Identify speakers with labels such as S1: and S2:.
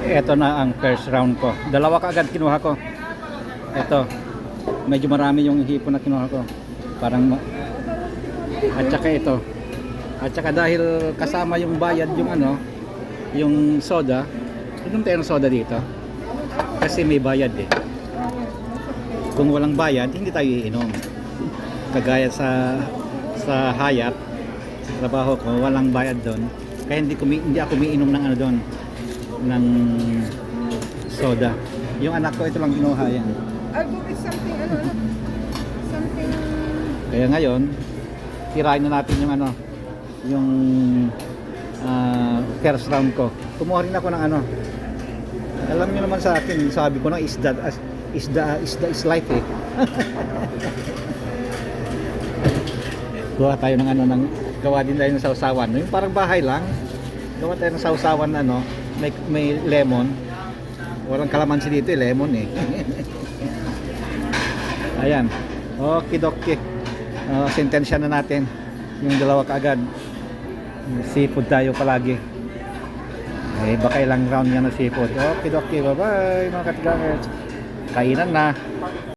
S1: Ito na ang first round ko. Dalawa kaagad kinuha ko. Ito. Medyo marami yung hipon na kinuha ko. Parang at saka ito. At saka dahil kasama yung bayad yung ano, yung soda. Inom tayo ng soda dito. Kasi may bayad eh. Kung walang bayad, hindi tayo iinom. Kagaya sa Hayat, sa trabaho ko, walang bayad doon. Kaya hindi ako umiinom ng ano doon, ng soda. Yung anak ko, ito lang kinuha yan.
S2: I'll go with something, something...
S1: Kaya ngayon, tirahin na natin yung ano, yung first round ko. Kumuha rin ako ng ano. Alam niyo naman sa akin, sabi ko na isda is life eh. Gawa tayo ng ano, gawa din tayo ng sausawan. Yung parang bahay lang. Gawa tayo ng sausawan na ano, may lemon. Walang kalamansi dito, lemon eh. Ayan. Okidoki. Sentensya na natin yung dalawa kaagad. Seafood tayo palagi. Eh, baka ilang round yan na seafood. Okidoki. Bye bye mga katigangers. Kainan na.